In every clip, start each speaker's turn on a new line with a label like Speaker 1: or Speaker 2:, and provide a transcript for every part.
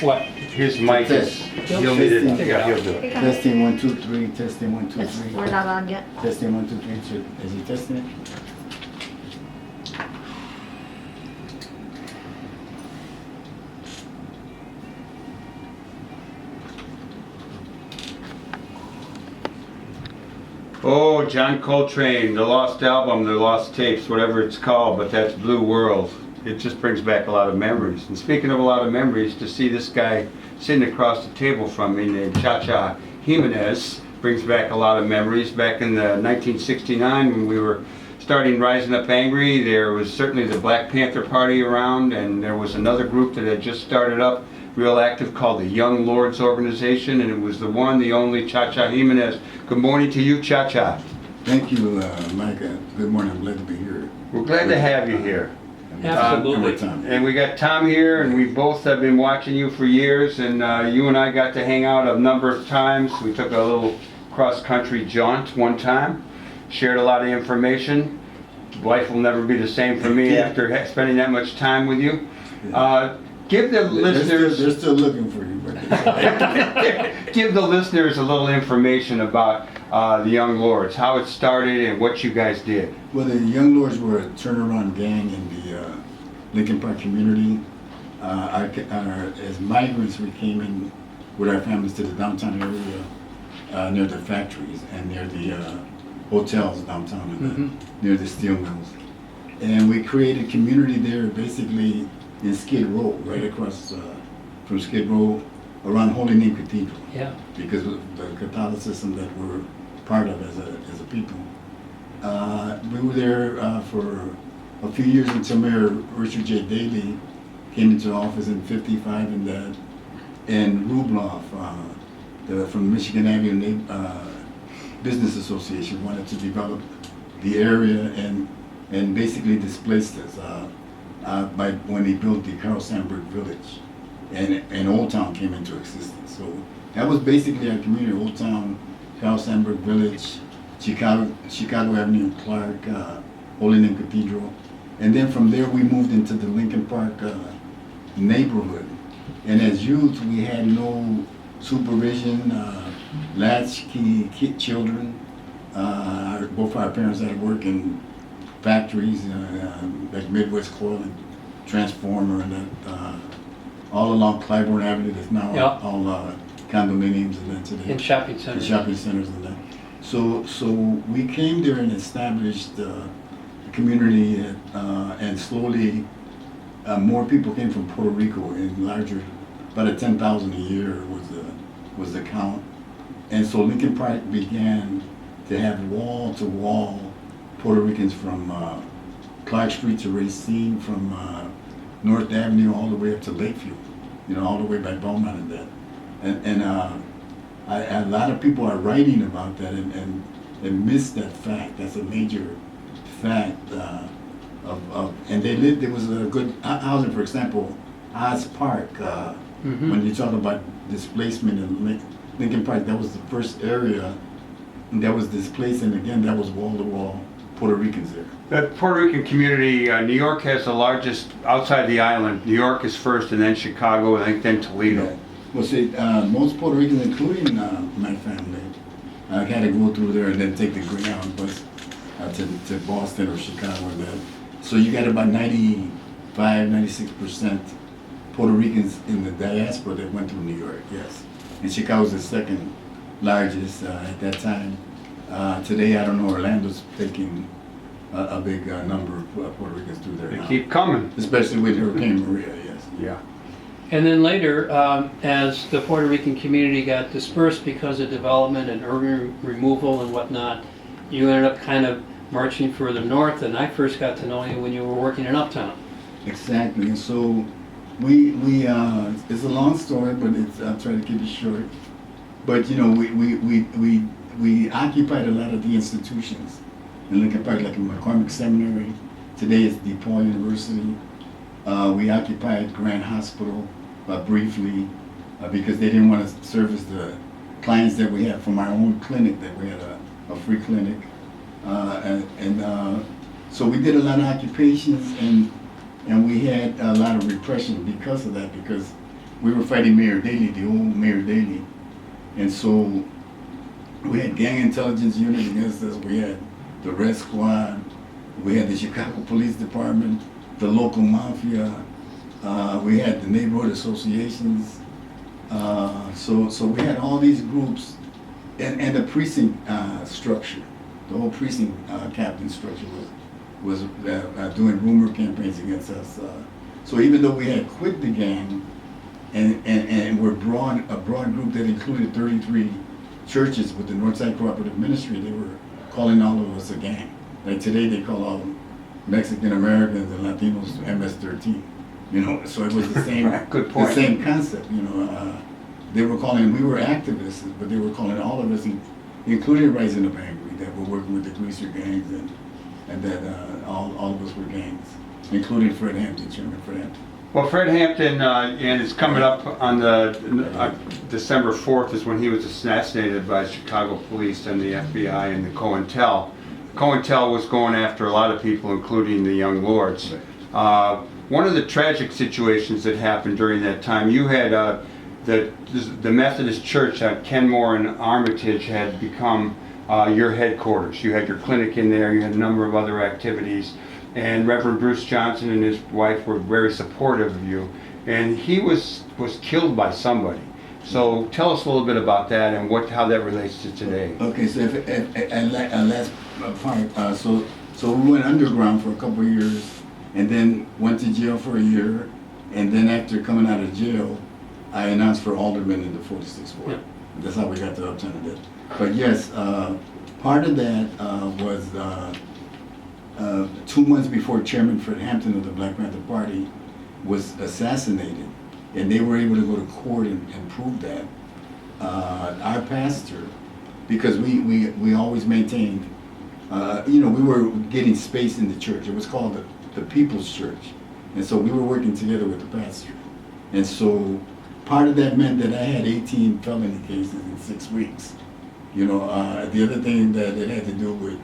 Speaker 1: What?
Speaker 2: His mic is, he'll need it, yeah, he'll do it.
Speaker 3: Testing 1 2 3. Testing 1 2 3.
Speaker 4: We're not on yet.
Speaker 3: Testing 1 2 3. Is he testing it?
Speaker 2: Oh, John Coltrane, the lost album, the lost tapes, whatever it's called, but that's Blue World. It just brings back a lot of memories. And speaking of a lot of memories, to see this guy sitting across the table from me named Cha-Cha Jimenez brings back a lot of memories. Back in the 1969 when we were starting Rising Up Angry, there was certainly the Black Panther Party around, and there was another group that had just started up, real active, called the Young Lords Organization, and it was the one, the only Cha-Cha Jimenez. Good morning to you, Cha-Cha.
Speaker 3: Thank you, Micah. Good morning. I'm glad to be here.
Speaker 2: We're glad to have you here.
Speaker 1: Absolutely.
Speaker 2: And we got Tom here, and we both have been watching you for years, and you and I got to hang out a number of times. We took a little cross-country jaunt one time, shared a lot of information. Life will never be the same for me after spending that much time with you. Give the listeners...
Speaker 3: They're still looking for you, but
Speaker 2: give the listeners a little information about the Young Lords, how it started and what you guys did.
Speaker 3: Well, the Young Lords were a turnaround gang in the Lincoln Park community. As migrants, we came in with our families to the downtown area near the factories and near the hotels downtown and near the steel mills. And we created community there basically in Skid Row, right across from Skid Row, around Holy Name Cathedral.
Speaker 1: Yeah.
Speaker 3: Because of the Catholicism that we're part of as a people. We were there for a few years until Mayor Richard J. Daley came into office in '55, and Rubloff, from the Michigan Avenue Business Association, wanted to develop the area and basically displaced us by when they built the Carl Sandburg Village, and Old Town came into existence. So that was basically our community: Old Town, Carl Sandburg Village, Chicago Avenue and Clark, Holy Name Cathedral. And then from there we moved into the Lincoln Park neighborhood. And as youth we had no supervision, latchkey children. Both our parents had to work in factories like Midwest Coil and Transformer and all along Clybourne Avenue. That's now all condominiums and that today.
Speaker 1: In shopping centers.
Speaker 3: In shopping centers and that. So we came there and established a community, and slowly more people came from Puerto Rico in larger, about 10,000 a year was the count. And so Lincoln Park began to have wall-to-wall Puerto Ricans from Clark Street to Racine, from North Avenue all the way up to Lakeview, all the way by Beaumont and that. And a lot of people are writing about that and miss that fact. That's a major fact and they lived, there was a good housing, for example, Oz Park, when you talk about displacement in Lincoln Park, that was the first area that was displaced, and again, that was wall-to-wall Puerto Ricans there.
Speaker 2: The Puerto Rican community, New York has the largest outside the island. New York is first, and then Chicago, and I think then Toledo.
Speaker 3: Yeah. Well, see, most Puerto Ricans, including my family, had to go through there and then take the Greyhound bus to Boston or Chicago and that. So you got about 96% Puerto Ricans in the diaspora that went through New York, yes. And Chicago's the second largest at that time. Today, I don't know, Orlando's taking a big number of Puerto Ricans through there
Speaker 2: They
Speaker 3: now.
Speaker 2: keep coming.
Speaker 3: Especially with Hurricane Maria, yes.
Speaker 2: Yeah.
Speaker 1: And then later, as the Puerto Rican community got dispersed because of development and urban removal and whatnot, you ended up kind of marching further north, and I first got to know you when you were working in Uptown.
Speaker 3: Exactly, and so we it's a long story, but I'll try to keep it short. But we occupied a lot of the institutions in Lincoln Park, like in McCormick Seminary. Today it's DePaul University. We occupied Grand Hospital briefly because they didn't want to service the clients that we had from our own clinic, that we had a free clinic. So we did a lot of occupations, and we had a lot of repression because of that, because we were fighting Mayor Daley, the old Mayor Daley. And so we had gang intelligence unit against us. We had the Red Squad. We had the Chicago Police Department, the local mafia. We had the neighborhood associations. So we had all these groups, and the precinct structure, the whole precinct captain structure was doing rumor campaigns against us. So even though we had quit the gang, and we're a broad group that included 33 churches with the Northside Cooperative Ministry, they were calling all of us a gang. Like today, they call all Mexican Americans and Latinos MS-13. You know, so it was the same,
Speaker 2: Good point.
Speaker 3: the same concept. You know, they were calling. We were activists, but they were calling all of us, including Rising Up Angry, that were working with the greaser gangs, and that all of us were gangs, including Fred Hampton, Chairman Fred Hampton.
Speaker 2: Well, Fred Hampton, and it's coming up on the December 4th is when he was assassinated by Chicago police and the FBI and the COINTEL. COINTEL was going after a lot of people, including the young lords. One of the tragic situations that happened during that time, you had the Methodist Church at Kenmore and Armitage had become your headquarters. You had your clinic in there, you had a number of other activities, and Reverend Bruce Johnson and his wife were very supportive of you, and he was killed by somebody. So tell us a little bit about that and how that relates to today.
Speaker 3: Okay, so last part, so we went underground for a couple of years, and then went to jail for a year, and then after coming out of jail, I announced for alderman in the 46th ward.
Speaker 1: Yeah.
Speaker 3: That's how we got to Uptown Dead. But yes, part of that was 2 months before Chairman Fred Hampton of the Black Panther Party was assassinated, and they were able to go to court and prove that. Our pastor, because we always maintained, we were getting space in the church. It was called the People's Church, and so we were working together with the pastor. And so part of that meant that I had 18 felony cases in 6 weeks. The other thing that it had to do with,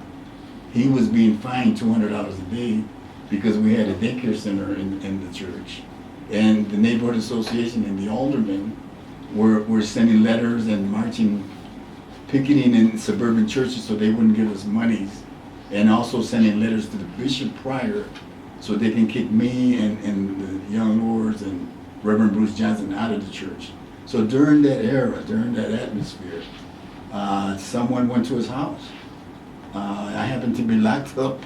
Speaker 3: he was being fined $200 a day because we had a daycare center in the church. And the neighborhood association and the aldermen were sending letters and marching, picketing in suburban churches so they wouldn't give us monies, and also sending letters to the bishop prior so they can kick me and the young lords and Reverend Bruce Johnson out of the church. So during that era, during that atmosphere, someone went to his house. I happened to be locked up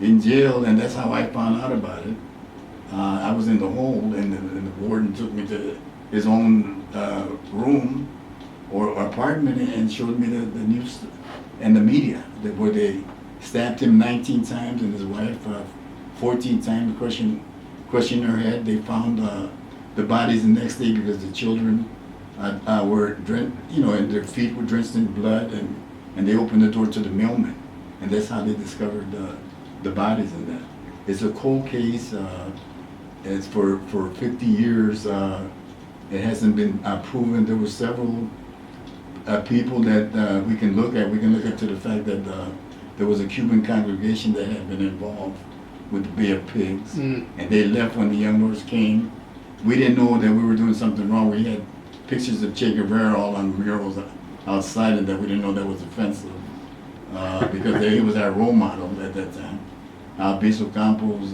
Speaker 3: in jail, and that's how I found out about it. I was in the hole, and the warden took me to his own room or apartment and showed me the news and the media, where they stabbed him 19 times and his wife 14 times, crushing her head. They found the bodies the next day because the children were drenched, and their feet were drenched in blood, and they opened the door to the mailman, and that's how they discovered the bodies in that. It's a cold case. It's for 50 years. It hasn't been proven. There were several people that we can look at. We can look at to the fact that there was a Cuban congregation that had been involved with the Bay of Pigs, and they left when the young lords came. We didn't know that we were doing something wrong. We had pictures of Che Guevara all on murals outside, and that we didn't know that was offensive because he was our role model at that time. Albizu Campos,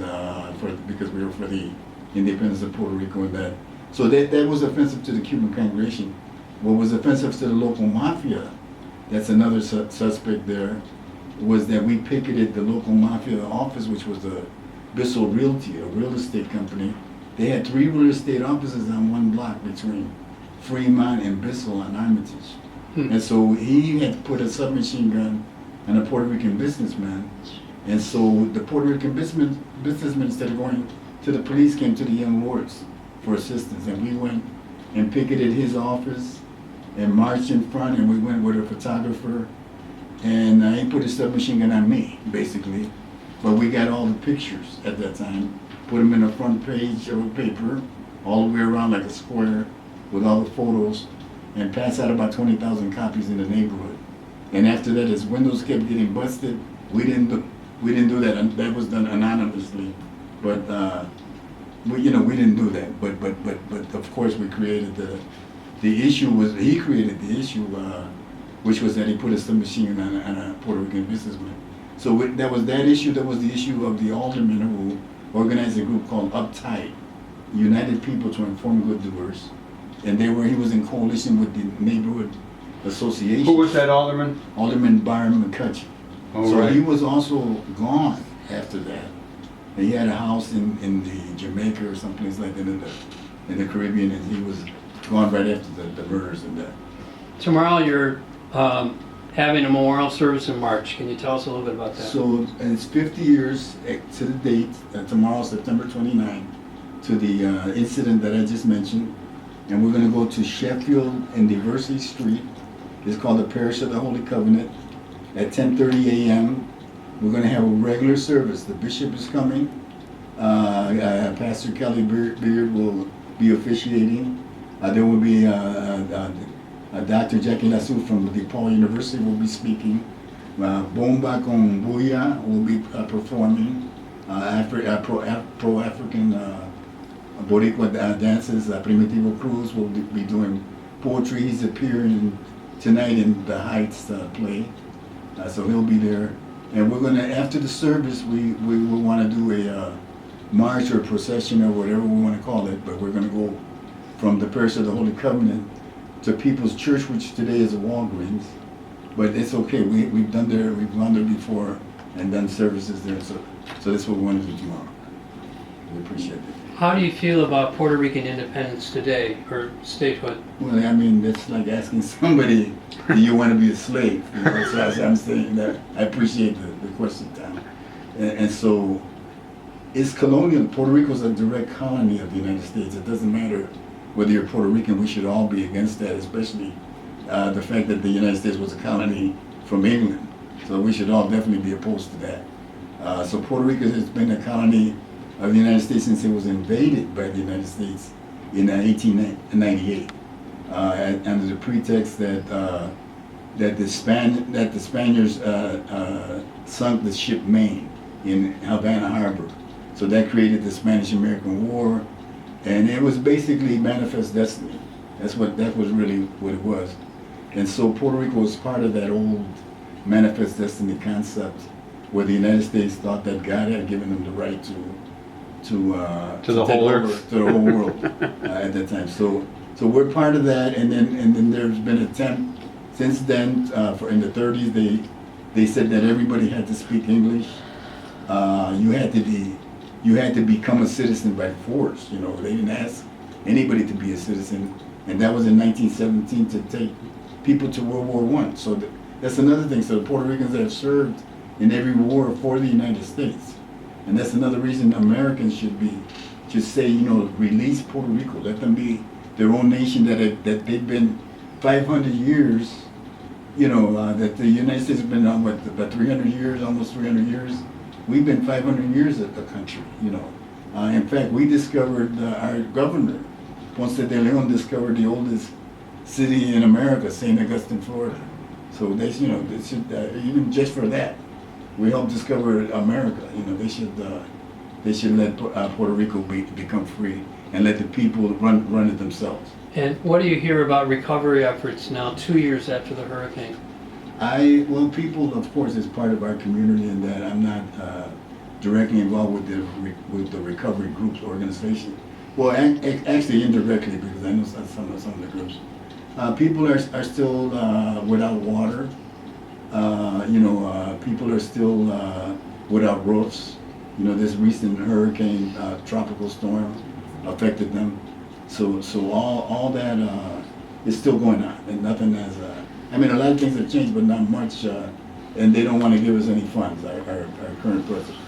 Speaker 3: because we were for the independence of Puerto Rico and that. So that was offensive to the Cuban congregation. What was offensive to the local mafia, that's another suspect there, was that we picketed the local mafia office, which was a Bissell Realty, a real estate company. They had 3 real estate offices on one block between Fremont and Bissell on Armitage. And so he had put a submachine gun on a Puerto Rican businessman. And so the Puerto Rican businessmen, instead of going to the police, came to the young lords for assistance. And we went and picketed his office and marched in front, and we went with a photographer. And he put a submachine gun on me, basically. But we got all the pictures at that time, put them in the front page of a paper, all the way around like a square with all the photos, and passed out about 20,000 copies in the neighborhood. And after that, his windows kept getting busted. We didn't do that, and that was done anonymously. But we didn't do that. But course, we created the issue was, he created the issue, which was that he put a submachine on a Puerto Rican businessman. So that was that issue. That was the issue of the alderman who organized a group called Uptight, United People to Inform Good Doers, and he was in coalition with the neighborhood association.
Speaker 2: Who was that alderman?
Speaker 3: Alderman Byron McCutcheon.
Speaker 2: Oh,
Speaker 3: So
Speaker 2: right.
Speaker 3: he was also gone after that. And he had a house in the Jamaica or someplace like that in the Caribbean, and he was gone right after the murders and that.
Speaker 1: Tomorrow you're having a memorial service in March. Can you tell us a little bit about that?
Speaker 3: So it's 50 years to the date, tomorrow, September 29, to the incident that I just mentioned. And we're going to go to Sheffield and Diversey Street. It's called the Parish of the Holy Covenant at 10:30 a.m. We're going to have a regular service. The bishop is coming. Pastor Kelly Beard will be officiating. There will be Dr. Jackie Lasso from DePaul University will be speaking. Bomba con Buya will be performing. Pro-African Boricua dances. Primitivo Cruz will be doing poetry. He's appearing tonight in the Heights play. So he'll be there. And we're going to, after the service, we will want to do a march or procession or whatever we want to call it, but we're going to go from the Parish of the Holy Covenant to People's Church, which today is a Walgreens. But it's okay. We've gone there before and done services there. So that's what we want to do tomorrow. We appreciate it.
Speaker 1: How do you feel about Puerto Rican independence today, or statehood?
Speaker 3: Well, I mean, that's like asking somebody, do you want to be a slave? You know, so I'm saying that I appreciate the question, Tom. And so it's colonial. Puerto Rico is a direct colony of the United States. It doesn't matter whether you're Puerto Rican. We should all be against that, especially the fact that the United States was a colony from England. So we should all definitely be opposed to that. So Puerto Rico has been a colony of the United States since it was invaded by the United States in 1898, under the pretext that the Spaniards sunk the ship Maine in Havana Harbor. So that created the Spanish-American War, and it was basically manifest destiny. That was really what it was. And so Puerto Rico was part of that old manifest destiny concept, where the United States thought that God had given them the right to
Speaker 2: the whole earth,
Speaker 3: to the whole world at that time. So we're part of that, and then there's been an attempt since then. In the 30s, they said that everybody had to speak English. You had to become a citizen by force. You know, they didn't ask anybody to be a citizen, and that was in 1917 to take people to World War I. So that's another thing. So the Puerto Ricans have served in every war for the United States. And that's another reason Americans should say, you know, release Puerto Rico. Let them be their own nation that they've been 500 years, you know, that the United States has been on, about 300 years, almost 300 years. We've been 500 years a country, you know. In fact, we discovered, our governor, Ponce de Leon, discovered the oldest city in America, St. Augustine, Florida. So they should, even just for that, we helped discover America. You know, they should let Puerto Rico become free and let the people run it themselves.
Speaker 1: And what do you hear about recovery efforts now, 2 years after the hurricane?
Speaker 3: Well, people, of course, is part of our community, in that I'm not directly involved with the recovery groups organization. Well, actually indirectly, because I know some of the groups. People are still without water. People are still without roofs. You know, this recent hurricane, tropical storm affected them. So all that is still going on, and nothing has. A lot of things have changed, but not much. And they don't want to give us any funds. Our current president.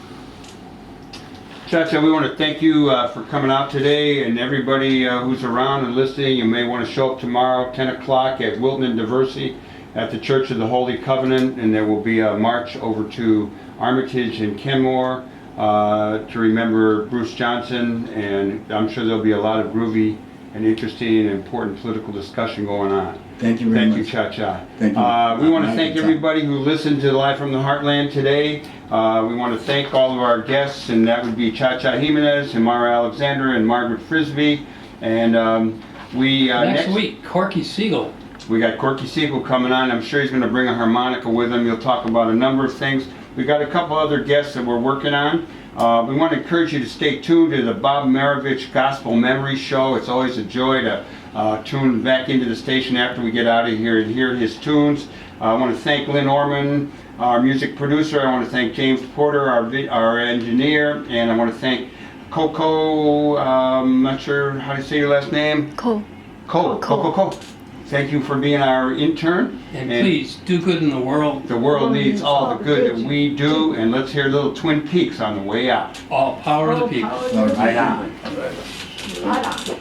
Speaker 2: Chacha, we want to thank you for coming out today, and everybody who's around and listening. You may want to show up tomorrow, 10 o'clock at Wilton and Diversey at the Church of the Holy Covenant, and there will be a march over to Armitage and Kenmore to remember Bruce Johnson, and I'm sure there'll be a lot of groovy and interesting and important political discussion going on.
Speaker 3: Thank you very much.
Speaker 2: Thank you, Chacha.
Speaker 3: Thank you.
Speaker 2: We want to thank everybody who listened to Live from the Heartland today. We want to thank all of our guests, and that would be Chacha Jimenez, Himara Alexander, and Margaret Frisbee. And we
Speaker 1: Next week, Corky Siegel.
Speaker 2: we got Corky Siegel coming on. I'm sure he's going to bring a harmonica with him. He'll talk about a number of things. We got a couple other guests that we're working on. We want to encourage you to stay tuned to the Bob Maravich Gospel Memory Show. It's always a joy to tune back into the station after we get out of here and hear his tunes. I want to thank Lynn Orman, our music producer. I want to thank James Porter, our engineer. And I want to thank Coco, I'm not sure how to say your last name. Coco. Thank you for being our intern.
Speaker 1: And please, do good in the world.
Speaker 2: The world needs all the good that we do. And let's hear a little Twin Peaks on the way out.
Speaker 1: All power of the people.
Speaker 2: Right on.
Speaker 4: Right on.